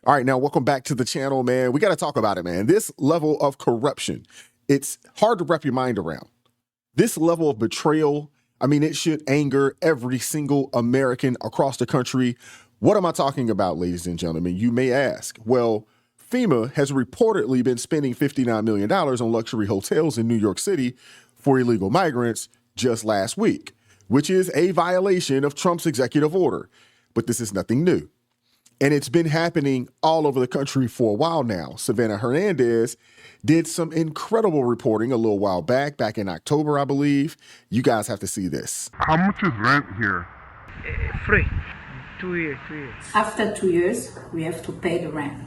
All right, now welcome back to the channel, man. We got to talk about it, man. This level of corruption, it's hard to wrap your mind around. This level of betrayal, I mean, it should anger every single American across the country. What am I talking about, ladies and gentlemen? You may ask. Well, FEMA has reportedly been spending $59 million on luxury hotels in New York City for illegal migrants just last week, which is a violation of Trump's executive order. But this is nothing new. And it's been happening all over the country for a while now. Savannah Hernandez did some incredible reporting a little while back in October, I believe. You guys have to see this. How much is rent here? Free. 2 years. After 2 years, we have to pay the rent.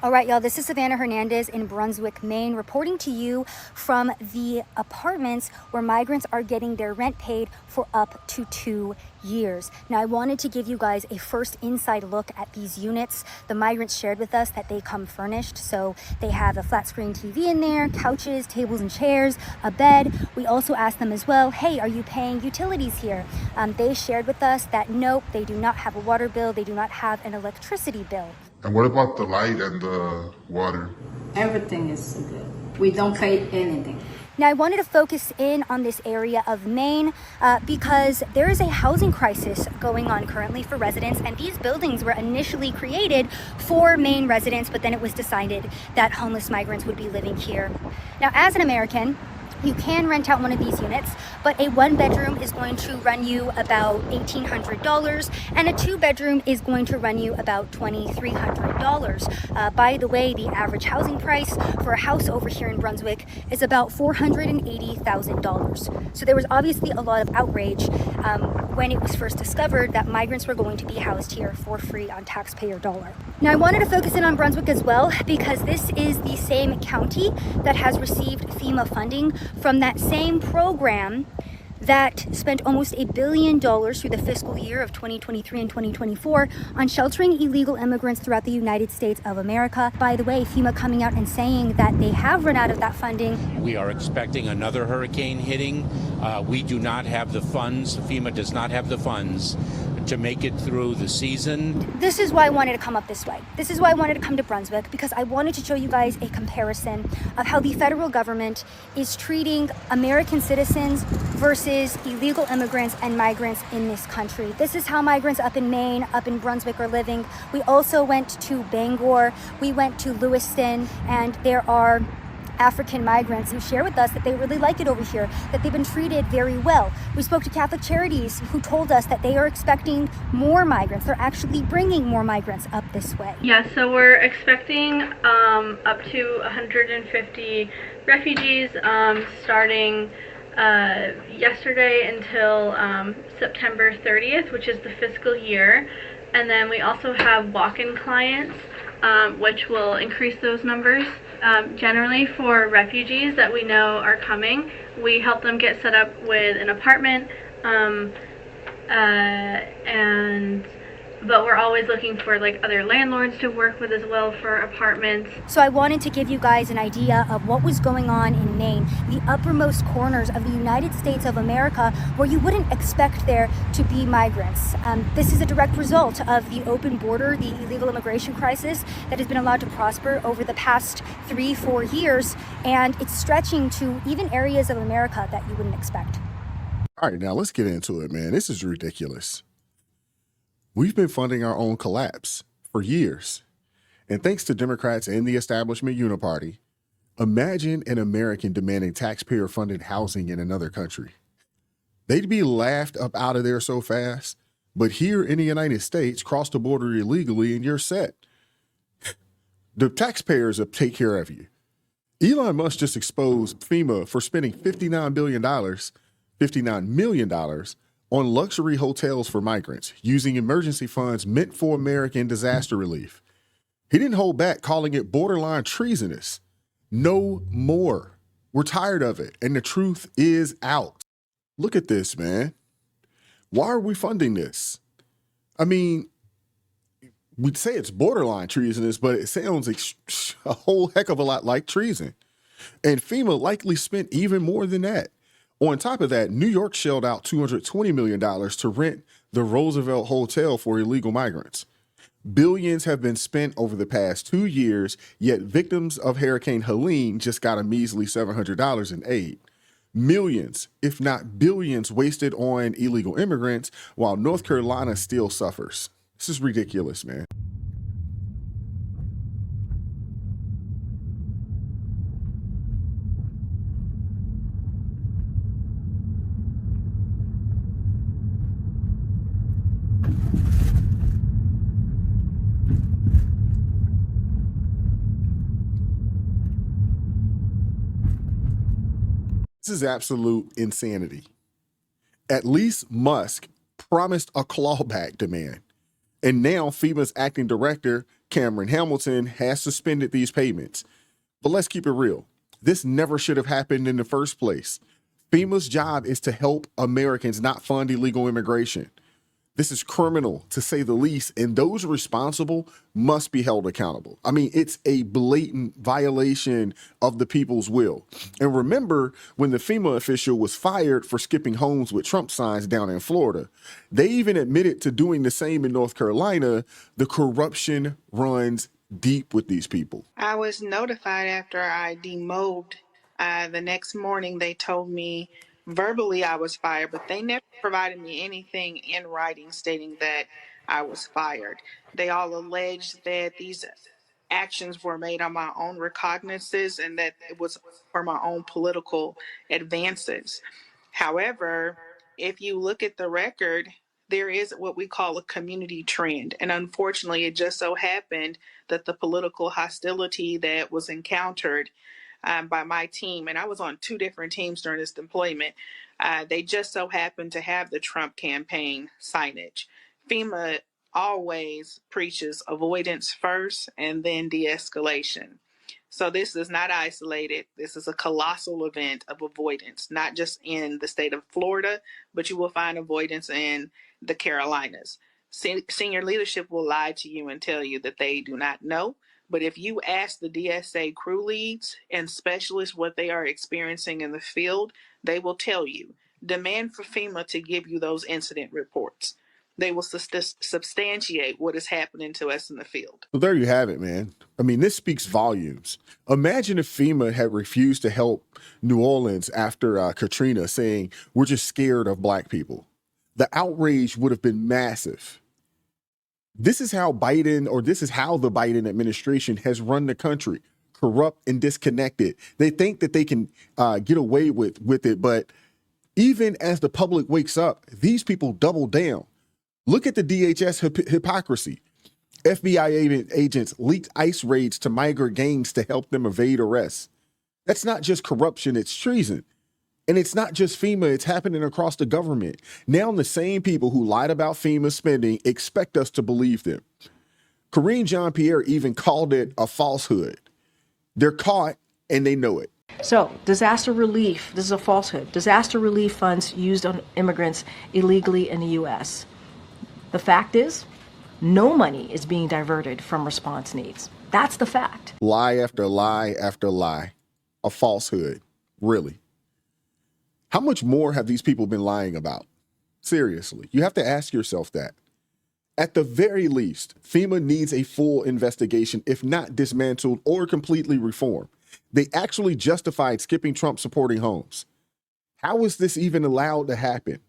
All right, y'all, this is Savannah Hernandez in Brunswick, Maine, reporting to you from the apartments where migrants are getting their rent paid for up to 2 years. Now, I wanted to give you guys a first inside look at these units. The migrants shared with us that they come furnished. So they have a flat screen TV in there, couches, tables and chairs, a bed. We also asked them as well, hey, are you paying utilities here? They shared with us that nope, they do not have a water bill. They do not have an electricity bill. And what about the light and the water? Everything is good. We don't pay anything. Now, I wanted to focus in on this area of Maine because there is a housing crisis going on currently for residents, and these buildings were initially created for Maine residents, but then it was decided that homeless migrants would be living here. Now, as an American, you can rent out one of these units, but a 1-bedroom is going to run you about $1,800, and a 2-bedroom is going to run you about $2,300. By the way, the average housing price for a house over here in Brunswick is about $480,000. So there was obviously a lot of outrage when it was first discovered that migrants were going to be housed here for free on taxpayer dollar. Now, I wanted to focus in on Brunswick as well because this is the same county that has received FEMA funding from that same program that spent almost $1 billion through the fiscal year of 2023 and 2024 on sheltering illegal immigrants throughout the United States of America. By the way, FEMA coming out and saying that they have run out of that funding. We are expecting another hurricane hitting. We do not have the funds. FEMA does not have the funds to make it through the season. This is why I wanted to come up this way. This is why I wanted to come to Brunswick, because I wanted to show you guys a comparison of how the federal government is treating American citizens versus illegal immigrants and migrants in this country. This is how migrants up in Maine, up in Brunswick are living. We also went to Bangor, we went to Lewiston, and there are African migrants who share with us that they really like it over here, that they've been treated very well. We spoke to Catholic Charities who told us that they are expecting more migrants. They're actually bringing more migrants up this way. Yeah, so we're expecting up to 150 refugees starting yesterday until September 30th, which is the fiscal year. And then we also have walk-in clients, which will increase those numbers. Generally for refugees that we know are coming, we help them get set up with an apartment, but we're always looking for like other landlords to work with as well for apartments. So I wanted to give you guys an idea of what was going on in Maine, the uppermost corners of the United States of America, where you wouldn't expect there to be migrants. This is a direct result of the open border, the illegal immigration crisis that has been allowed to prosper over the past 3-4 years, and it's stretching to even areas of America that you wouldn't expect. All right, now let's get into it, man. This is ridiculous. We've been funding our own collapse for years. And thanks to Democrats and the establishment uniparty, imagine an American demanding taxpayer-funded housing in another country. They'd be laughed up out of there so fast, but here in the United States, cross the border illegally and you're set. The taxpayers will take care of you. Elon Musk just exposed FEMA for spending $59 million on luxury hotels for migrants using emergency funds meant for American disaster relief. He didn't hold back, calling it borderline treasonous. No more. We're tired of it. And the truth is out. Look at this, man. Why are we funding this? I mean, we'd say it's borderline treasonous, but it sounds a whole heck of a lot like treason. And FEMA likely spent even more than that. On top of that, New York shelled out $220 million to rent the Roosevelt Hotel for illegal migrants. Billions have been spent over the past 2 years, yet victims of Hurricane Helene just got a measly $700 in aid. Millions, if not billions, wasted on illegal immigrants, while North Carolina still suffers. This is ridiculous, man. This is absolute insanity. At least Musk promised a clawback demand. And now FEMA's acting director, Cameron Hamilton, has suspended these payments. But let's keep it real. This never should have happened in the first place. FEMA's job is to help Americans, not fund illegal immigration. This is criminal, to say the least, and those responsible must be held accountable. I mean, it's a blatant violation of the people's will. And remember, when the FEMA official was fired for skipping homes with Trump signs down in Florida, they even admitted to doing the same in North Carolina. The corruption runs deep with these people. I was notified after I demobbed. The next morning, they told me verbally I was fired, but they never provided me anything in writing stating that I was fired. They all alleged that these actions were made on my own recognizances and that it was for my own political advances. However, if you look at the record, there is what we call a community trend. And unfortunately, it just so happened that the political hostility that was encountered by my team, and I was on 2 different teams during this deployment, they just so happened to have the Trump campaign signage. FEMA always preaches avoidance first and then de-escalation. So this is not isolated. This is a colossal event of avoidance, not just in the state of Florida, but you will find avoidance in the Carolinas. Senior leadership will lie to you and tell you that they do not know. But if you ask the DSA crew leads and specialists what they are experiencing in the field, they will tell you. Demand for FEMA to give you those incident reports. They will substantiate what is happening to us in the field. Well, there you have it, man. I mean, this speaks volumes. Imagine if FEMA had refused to help New Orleans after Katrina, saying, we're just scared of Black people. The outrage would have been massive. This is how the Biden administration has run the country, corrupt and disconnected. They think that they can get away with it, but even as the public wakes up, these people double down. Look at the DHS hypocrisy. FBI agents leaked ICE raids to migrant gangs to help them evade arrests. That's not just corruption, it's treason. And it's not just FEMA, it's happening across the government. Now the same people who lied about FEMA spending expect us to believe them. Karine Jean-Pierre even called it a falsehood. They're caught and they know it. So, disaster relief, this is a falsehood. Disaster relief funds used on immigrants illegally in the U.S. The fact is, no money is being diverted from response needs. That's the fact. Lie after lie after lie. A falsehood, really. How much more have these people been lying about? Seriously, you have to ask yourself that. At the very least, FEMA needs a full investigation, if not dismantled or completely reformed. They actually justified skipping Trump supporting homes. How is this even allowed to happen?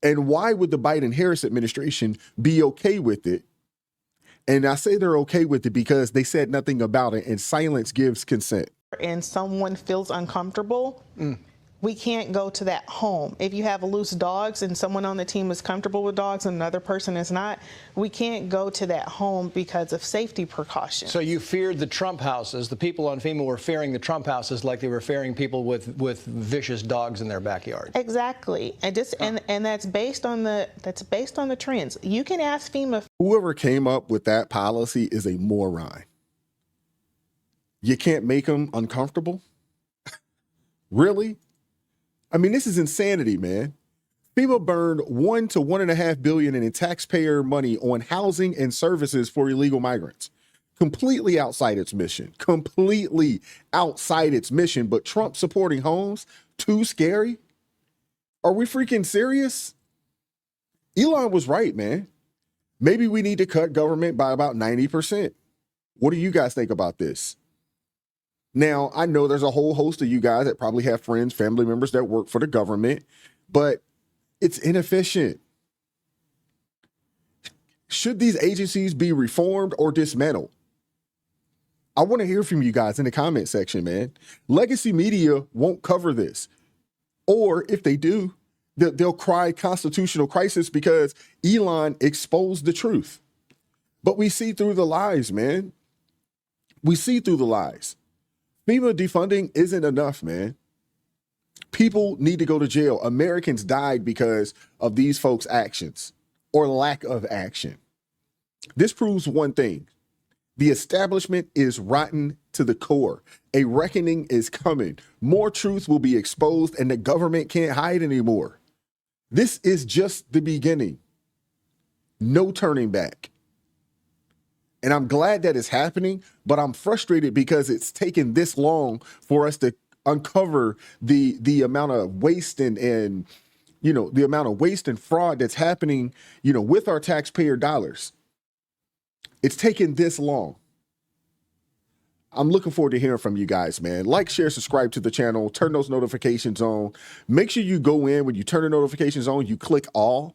And why would the Biden-Harris administration be okay with it? And I say they're okay with it because they said nothing about it, and silence gives consent. And someone feels uncomfortable, we can't go to that home. If you have loose dogs and someone on the team is comfortable with dogs and another person is not, we can't go to that home because of safety precautions. So you feared the Trump houses. The people on FEMA were fearing the Trump houses like they were fearing people with vicious dogs in their backyard. Exactly. And that's based on the trends. You can ask FEMA. Whoever came up with that policy is a moron. You can't make them uncomfortable? Really? I mean, this is insanity, man. FEMA burned $1 to $1.5 billion in taxpayer money on housing and services for illegal migrants. Completely outside its mission. Completely outside its mission. But Trump supporting homes? Too scary? Are we freaking serious? Elon was right, man. Maybe we need to cut government by about 90%. What do you guys think about this? Now, I know there's a whole host of you guys that probably have friends, family members that work for the government, but it's inefficient. Should these agencies be reformed or dismantled? I want to hear from you guys in the comment section, man. Legacy media won't cover this. Or if they do, they'll cry constitutional crisis because Elon exposed the truth. But we see through the lies, man. We see through the lies. FEMA defunding isn't enough, man. People need to go to jail. Americans died because of these folks' actions or lack of action. This proves one thing. The establishment is rotten to the core. A reckoning is coming. More truth will be exposed and the government can't hide anymore. This is just the beginning. No turning back. And I'm glad that it's happening, but I'm frustrated because it's taken this long for us to uncover the amount of waste and the amount of waste and fraud that's happening, with our taxpayer dollars. It's taken this long. I'm looking forward to hearing from you guys, man. Like, share, subscribe to the channel, turn those notifications on. Make sure you go in when you turn the notifications on, you click all,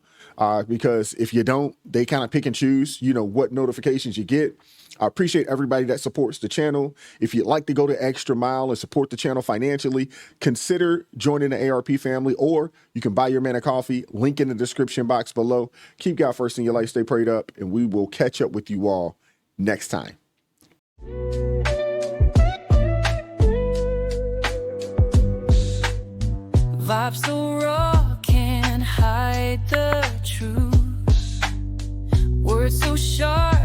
because if you don't, they kind of pick and choose, what notifications you get. I appreciate everybody that supports the channel. If you'd like to go the extra mile and support the channel financially, consider joining the ARP family, or you can buy your man a coffee. Link in the description box below. Keep God first in your life. Stay prayed up, and we will catch up with you all next time. Vibes so raw, can't hide the truth. Words so sharp.